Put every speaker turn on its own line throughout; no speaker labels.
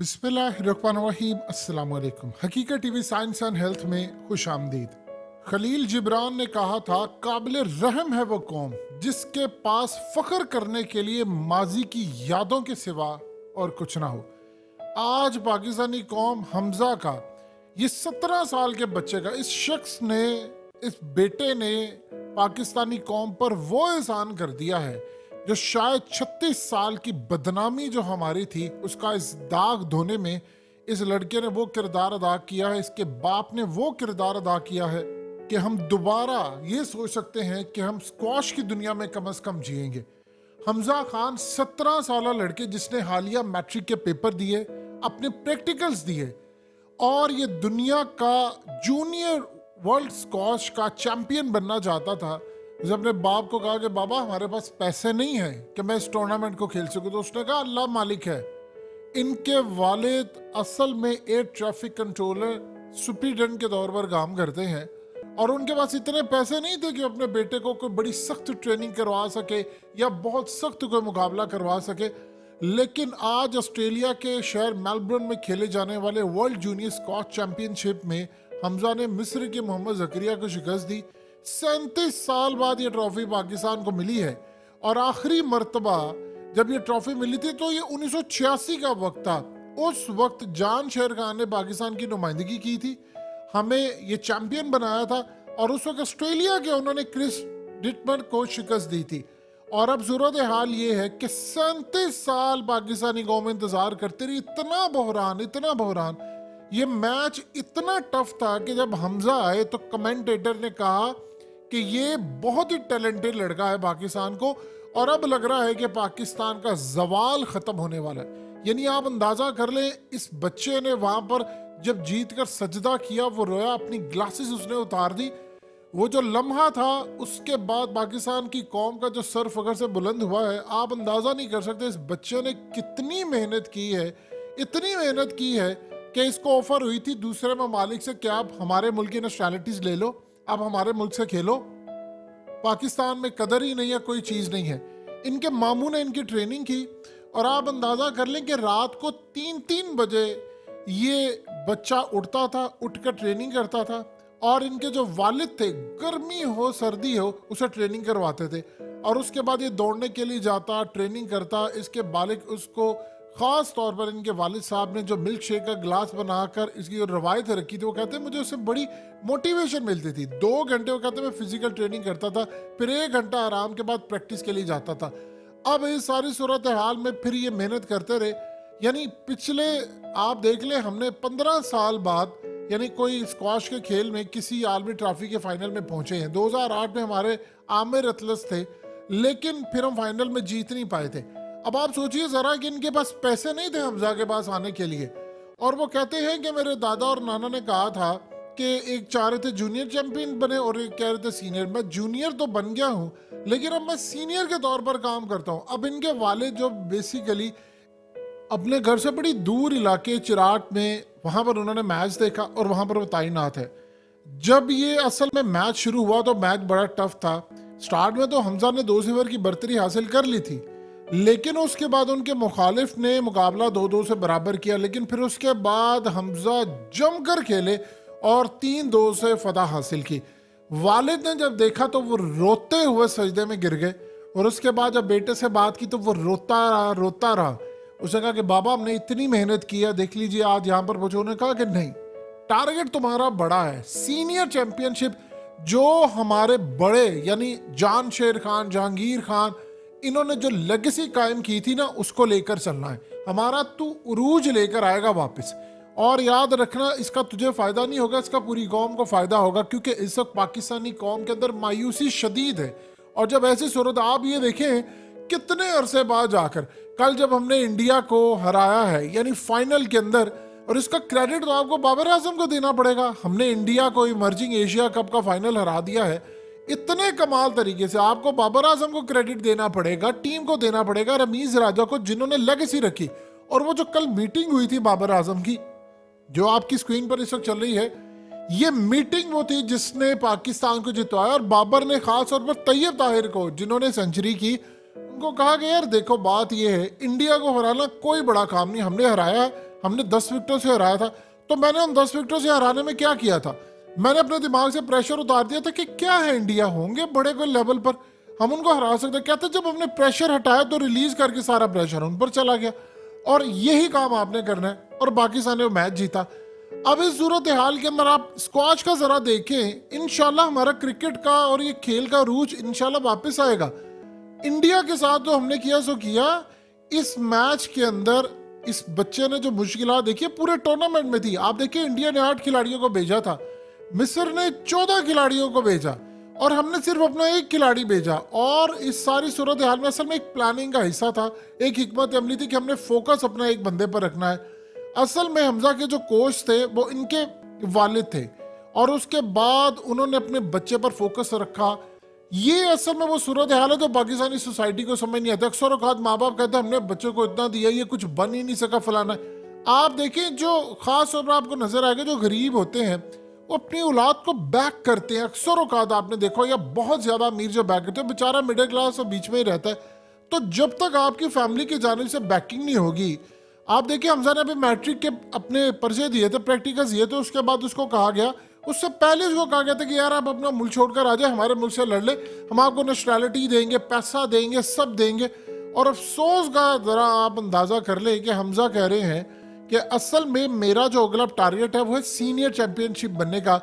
बिस्मिल्लाहिर्रहमानिर्रहीम। अस्सलाम वालेकुम। हकीकत टीवी साइंस एंड हेल्थ में खुश आमदीद। खलील जिब्रान ने कहा था, काबिल रहम है वो कौम जिसके पास फख्र करने के लिए माजी की यादों के सिवा और कुछ ना हो। आज पाकिस्तानी कौम हमजा का, ये 17 साल के बच्चे का, इस शख्स ने, इस बेटे ने पाकिस्तानी कौम पर वो एहसान कर दिया है जो शायद 36 साल की बदनामी जो हमारी थी उसका इस दाग धोने में इस लड़के ने वो किरदार अदा किया है, इसके बाप ने वो किरदार अदा किया है कि हम दोबारा ये सोच सकते हैं कि हम स्क्वाश की दुनिया में कम से कम जिएंगे। हमजा खान 17 साल लड़के जिसने हालिया मैट्रिक के पेपर दिए, अपने प्रैक्टिकल्स दिए और ये दुनिया का जूनियर वर्ल्ड स्क्वाश का चैंपियन बनना चाहता था। जब अपने बाप को कहा कि बाबा हमारे पास पैसे नहीं है कि मैं इस टूर्नामेंट को खेल सकूं, तो उसने कहा अल्लाह मालिक है। इनके वालिद असल में एयर ट्रैफिक कंट्रोलर सुपरिटेंडेंट के तौर पर काम करते हैं और उनके पास इतने पैसे नहीं थे कि अपने बेटे को कोई बड़ी सख्त ट्रेनिंग करवा सके या बहुत सख्त कोई मुकाबला करवा सके। लेकिन आज ऑस्ट्रेलिया के शहर मेलबर्न में खेले जाने वाले वर्ल्ड जूनियर स्क्वाश चैंपियनशिप में हमजा ने मिस्र के मोहम्मद जकरिया को शिकस्त दी। 37 साल बाद ये ट्रॉफी पाकिस्तान को मिली है और आखिरी मर्तबा जब ये ट्रॉफी मिली थी तो ये 1986 का वक्त था। उस वक्त जान शेर खान ने पाकिस्तान की नुमाइंदगी की थी, हमें ये चैंपियन बनाया था और उस वक्त ऑस्ट्रेलिया के उन्होंने क्रिस डिटमर को शिकस्त दी थी। और अब सूरत हाल ये है कि 37 साल पाकिस्तानी कौम इंतजार करती रही। इतना बहरान, ये मैच इतना टफ था कि जब हमजा आए तो कमेंटेटर ने कहा कि ये बहुत ही टैलेंटेड लड़का है पाकिस्तान को, और अब लग रहा है कि पाकिस्तान का जवाल खत्म होने वाला है। यानी आप अंदाजा कर लें, इस बच्चे ने वहां पर जब जीत कर सजदा किया, वो रोया, अपनी ग्लासेस उसने उतार दी। वो जो लम्हा था उसके बाद पाकिस्तान की कौम का जो सर फखर से बुलंद हुआ है, आप अंदाजा नहीं कर सकते इस बच्चे ने कितनी मेहनत की है। इतनी मेहनत की है कि इसको ऑफर हुई थी दूसरे ममालिक से कि आप हमारे मुल्क की नेशनैलिटीज ले लो, आप हमारे मुल्क से खेलो। पाकिस्तान में कदर ही नहीं है, कोई चीज़ नहीं है। इनके मामू ने इनकी ट्रेनिंग की और आप अंदाज़ा कर लें कि रात को 3-3 बजे ये बच्चा उठता था, उठकर ट्रेनिंग करता था और इनके जो वालिद थे, गर्मी हो सर्दी हो, उसे ट्रेनिंग करवाते थे और उसके बाद ये दौड़ने के लिए जाता, ट्रेनिंग करता। इसके बालिक उसको ख़ास तौर पर इनके वालिद साहब ने जो मिल्क शेक का गिलास बनाकर इसकी जो रवायत रखी थी, वो कहते हैं मुझे उससे बड़ी मोटिवेशन मिलती थी। 2 घंटे वो कहते हैं मैं फिजिकल ट्रेनिंग करता था, फिर 1 घंटा आराम के बाद प्रैक्टिस के लिए जाता था। अब इस सारी सूरत हाल में फिर ये मेहनत करते रहे। यानी पिछले आप देख लें, हमने 15 साल बाद यानी कोई स्क्वाश के खेल में किसी आलमी ट्रॉफी के फाइनल में पहुंचे हैं। 2008 में हमारे आमिर अतलस थे, लेकिन फिर हम फाइनल में जीत नहीं पाए थे। अब आप सोचिए जरा कि इनके पास पैसे नहीं थे हमजा के पास आने के लिए, और वो कहते हैं कि मेरे दादा और नाना ने कहा था कि एक चाह रहे थे जूनियर चैंपियन बने और एक कह रहे थे सीनियर। मैं जूनियर तो बन गया हूँ, लेकिन अब मैं सीनियर के तौर पर काम करता हूँ। अब इनके वालिद जो बेसिकली अपने घर से बड़ी दूर इलाके चिराट में, वहाँ पर उन्होंने मैच देखा और वहाँ पर वो तैनात है। जब ये असल में मैच शुरू हुआ तो मैच बड़ा टफ था। स्टार्ट में तो हमजा ने 2-0 की बर्तरी हासिल कर ली थी, लेकिन उसके बाद उनके मुखालिफ ने मुकाबला 2-2 से बराबर किया। लेकिन फिर उसके बाद हमजा जमकर खेले और 3-2 से फतह हासिल की। वालिद ने जब देखा तो वो रोते हुए सजदे में गिर गए और उसके बाद जब बेटे से बात की तो वो रोता रहा। उसने कहा कि बाबा हमने इतनी मेहनत की है, देख लीजिए आज यहाँ पर पहुंचे। उन्होंने कहा कि नहीं, टारगेट तुम्हारा बड़ा है, सीनियर चैंपियनशिप। जो हमारे बड़े यानी जान शेर खान, जहांगीर खान, इन्होंने जो लेगेसी कायम की थी ना, उसको लेकर चलना है। हमारा तू उरूज लेकर आएगा वापस। और याद रखना, इसका तुझे फायदा नहीं होगा, इसका पूरी कौम को फायदा होगा, क्योंकि इस वक्त पाकिस्तानी कौम के अंदर मायूसी शदीद है। और जब ऐसी सूरत, आप ये देखें कितने अरसे बाद जाकर, कल जब हमने इंडिया को हराया है यानी फाइनल के अंदर, और इसका क्रेडिट तो आपको बाबर आजम को देना पड़ेगा। हमने इंडिया को इमर्जिंग एशिया कप का फाइनल हरा दिया है इतने कमाल तरीके से। आपको बाबर आजम को क्रेडिट देना पड़ेगा, टीम को देना पड़ेगा, रमीज राजा को, जिन्होंने लेगेसी रखी। और वो जो कल मीटिंग हुई थी बाबर आजम की, जो आपकी स्क्रीन पर इस वक्त चल रही है, ये मीटिंग वो थी जिसने पाकिस्तान को जितवाया। और बाबर ने खास तौर पर तैयब ताहिर को, जिन्होंने सेंचुरी की, उनको कहा कि यार देखो बात ये है, इंडिया को हराना कोई बड़ा काम नहीं, हमने हराया है, हमने 10 विकेटों से हराया था। तो मैंने उन 10 विकेटों से हराने में क्या किया था, मैंने अपने दिमाग से प्रेशर उतार दिया था कि क्या है, इंडिया होंगे बड़े कोई लेवल पर, हम उनको हरा सकते। कहते जब हमने प्रेशर हटाया तो रिलीज करके सारा प्रेशर उन पर चला गया, और यही काम आपने करना है। और पाकिस्तान ने वो मैच जीता। अब इस सूरत हाल के अंदर आप स्क्वाश का जरा देखें, इंशाल्लाह हमारा क्रिकेट का और ये खेल का रूज इंशाल्लाह वापस आएगा। इंडिया के साथ जो हमने किया सो किया, इस मैच के अंदर इस बच्चे ने जो मुश्किलात देखी पूरे टूर्नामेंट में थी। आप देखिए इंडिया ने 8 खिलाड़ियों को भेजा था, मिस्र ने 14 खिलाड़ियों को भेजा, और हमने सिर्फ अपना 1 खिलाड़ी भेजा। और इस सारी सूरत हाल में असल में एक प्लानिंग का हिस्सा था, एक हिकमत अमली थी कि हमने फोकस अपना एक बंदे पर रखना है। असल में हमजा के जो कोच थे वो इनके वालिद थे, और उसके बाद उन्होंने अपने बच्चे पर फोकस रखा। ये असल में वो सूरत हाल है जो पाकिस्तानी सोसाइटी को समझ नहीं आता। अक्सर औकात माँ बाप कहते हैं हमने बच्चे को इतना दिया, ये कुछ बन ही नहीं सका, फलाना। आप देखें जो खास तौर पर आपको नजर आएगा, जो गरीब होते हैं वो अपनी औलाद को बैक करते हैं। अक्सर औकात आपने देखा, या बहुत ज्यादा अमीर जो बैक करते हैं, बेचारा मिडिल क्लास और बीच में ही रहता है। तो जब तक आपकी फैमिली की जानिब से बैकिंग नहीं होगी, आप देखिए हमजा ने अभी मैट्रिक के अपने पर्चे दिए थे, प्रैक्टिकल्स दिए थे, उसके बाद उसको कहा गया, उससे पहले उसको कहा गया था कि यार आप अपना मुल्क छोड़कर आ जाए, हमारे मुल्क से लड़ ले, हम आपको नेशनैलिटी देंगे, पैसा देंगे, सब देंगे। और अफसोस का जरा आप अंदाजा कर ले कि हमजा कह रहे हैं कि असल में मेरा जो अगला टारगेट है वो है सीनियर चैंपियनशिप बनने का।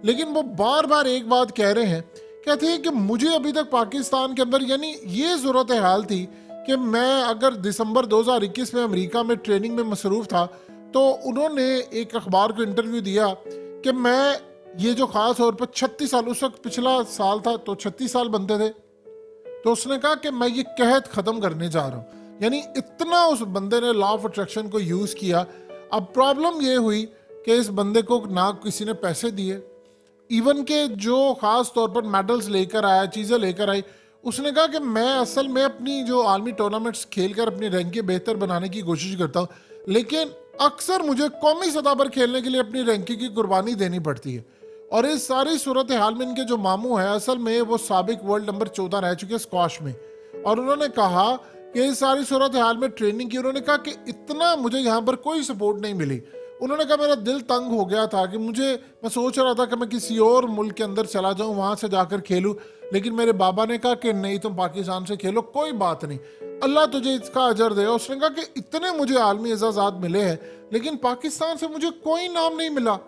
लेकिन वो बार बार एक बात कह रहे हैं, कहते हैं कि मुझे अभी तक पाकिस्तान के अंदर, यानी ये सूरत हाल थी कि मैं अगर दिसंबर 2021 में अमेरिका में ट्रेनिंग में मसरूफ़ था, तो उन्होंने एक अखबार को इंटरव्यू दिया कि मैं ये जो ख़ास तौर पर 36 साल, उस वक्त पिछला साल था तो 36 साल बनते थे, तो उसने कहा कि मैं ये कहत ख़त्म करने जा रहा हूँ। यानी इतना उस बंदे ने लॉ ऑफ अट्रैक्शन को यूज़ किया। अब प्रॉब्लम ये हुई कि इस बंदे को ना किसी ने पैसे दिए, इवन के जो ख़ास तौर पर मेडल्स लेकर आया, चीज़ें लेकर आई, उसने कहा कि मैं असल में अपनी जो आलमी टूर्नामेंट्स खेलकर अपनी रैंकिंग बेहतर बनाने की कोशिश करता हूँ, लेकिन अक्सर मुझे कौमी सतह पर खेलने के लिए अपनी रैंकिंग की कुर्बानी देनी पड़ती है। और इस सारी सूरत हाल में इनके जो मामू है, असल में वो साबिक वर्ल्ड नंबर 14 रह चुके स्क्वाश में, और उन्होंने कहा कि इस सारी सूरत हाल में ट्रेनिंग की, उन्होंने कहा कि इतना मुझे यहाँ पर कोई सपोर्ट नहीं मिली। उन्होंने कहा मेरा दिल तंग हो गया था कि मैं सोच रहा था कि मैं किसी और मुल्क के अंदर चला जाऊं, वहां से जाकर खेलूं, लेकिन मेरे बाबा ने कहा कि नहीं, तुम पाकिस्तान से खेलो, कोई बात नहीं, अल्लाह तुझे इसका अजर देगा। उसने कहा कि इतने मुझे आलमी एजाज़ात मिले हैं, लेकिन पाकिस्तान से मुझे कोई नाम नहीं मिला।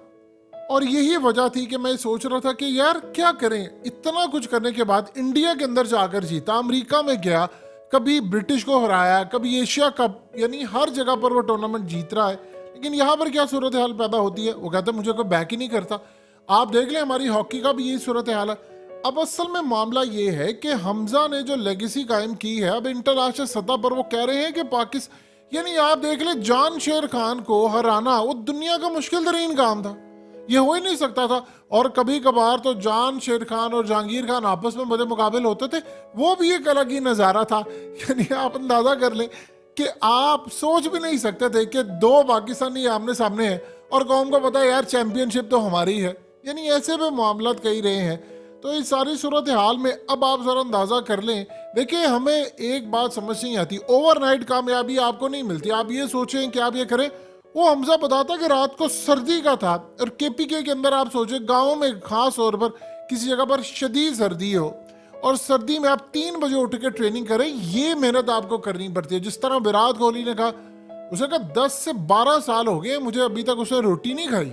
और यही वजह थी कि मैं सोच रहा था कि यार क्या करें, इतना कुछ करने के बाद इंडिया के अंदर जाकर जीता, अमेरिका में गया, कभी ब्रिटिश को हराया, कभी एशिया कप, यानी हर जगह पर वो टूर्नामेंट जीत रहा है, लेकिन यहाँ पर क्या सूरत हाल पैदा होती है, वो कहते हैं मुझे कोई बैक ही नहीं करता। आप देख लें हमारी हॉकी का भी यही सूरत हाल है। अब असल में मामला ये है कि हमजा ने जो लेगेसी कायम की है, अब इंटरनेशनल सतह पर वो कह रहे हैं कि पाकिस्तान, यानी आप देख लें जान शेर खान को हराना वो दुनिया का मुश्किल तरीन काम था, ये हो ही नहीं सकता था। और कभी कभार तो जान शेर खान और जहांगीर खान आपस में बड़े मुकाबले होते थे, वो भी एक अलग ही नज़ारा था। यानी आप अंदाज़ा कर लें कि आप सोच भी नहीं सकते थे कि 2 पाकिस्तानी आमने सामने हैं और कौम को पता है यार चैंपियनशिप तो हमारी है। यानी ऐसे में मामला कई रहे हैं। तो इस सारी सूरत हाल में अब आप ज़रा अंदाज़ा कर लें। देखिए हमें एक बात समझ नहीं आती, ओवरनाइट कामयाबी आपको नहीं मिलती। आप ये सोचें कि आप ये करें, वो हमजा बताता कि रात को सर्दी का था, और केपीके के अंदर आप सोचें गाँव में खास तौर पर किसी जगह पर शदीद सर्दी हो, और सर्दी में आप 3 बजे उठ के ट्रेनिंग करें, ये मेहनत आपको करनी पड़ती है। जिस तरह विराट कोहली ने कहा, उसने कहा 10 से 12 साल हो गए मुझे, अभी तक उसने रोटी नहीं खाई।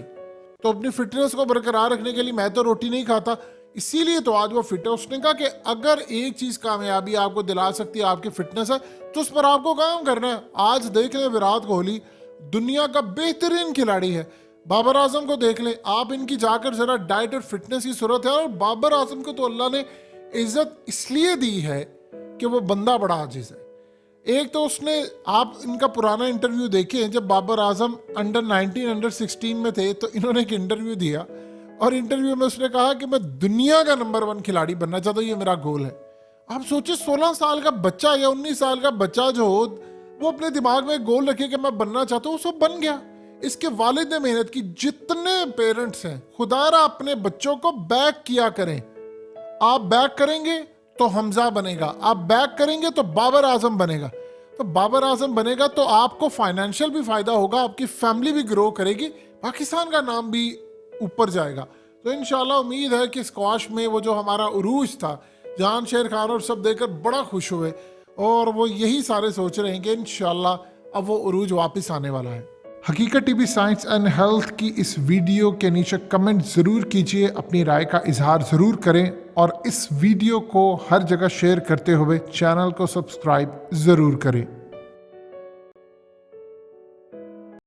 तो अपनी फिटनेस को बरकरार रखने के लिए मैं तो रोटी नहीं खाता, इसीलिए तो आज वो फिट है। उसने कहा कि अगर एक चीज कामयाबी आपको दिला सकती है आपकी फिटनेस है, तो उस पर आपको काम करना है। आज देख लें विराट कोहली दुनिया का बेहतरीन खिलाड़ी है। बाबर आजम को देख लें आप, इनकी जाकर जरा डाइट और फिटनेस की जरूरत है। और बाबर आजम को तो अल्लाह ने इज्जत इसलिए दी है कि वो बंदा बड़ा आजिज है। एक तो उसने, आप इनका पुराना इंटरव्यू देखें, जब बाबर आजम अंडर 19 अंडर 16 में थे, तो इन्होंने एक इंटरव्यू दिया, और इंटरव्यू में उसने कहा कि मैं दुनिया का नंबर 1 खिलाड़ी बनना चाहता हूँ, ये मेरा गोल है। आप सोचिए 16 साल का बच्चा या 19 साल का बच्चा जो हो, वो अपने दिमाग में गोल रखे कि मैं बनना चाहता हूँ, वो सब बन गया। इसके वालिद ने मेहनत की। जितने पेरेंट्स हैं, खुदारा अपने बच्चों को बैक किया करें। आप बैक करेंगे तो हमजा बनेगा, आप बैक करेंगे तो बाबर आजम बनेगा। तो बाबर आजम बनेगा तो आपको फाइनेंशियल भी फायदा होगा, आपकी फैमिली भी ग्रो करेगी, पाकिस्तान का नाम भी ऊपर जाएगा। तो इंशाल्लाह उम्मीद है कि स्क्वाश में वो जो हमारा उरूज था, जान शेर खान और सब देखकर बड़ा खुश हुए और वो यही सारे सोच रहे हैं कि इंशाल्लाह अब वो उरूज वापस आने वाला है। हकीकत टीवी साइंस एंड हेल्थ की इस वीडियो के नीचे कमेंट ज़रूर कीजिए, अपनी राय का इजहार ज़रूर करें और इस वीडियो को हर जगह शेयर करते हुए चैनल को सब्सक्राइब ज़रूर करें।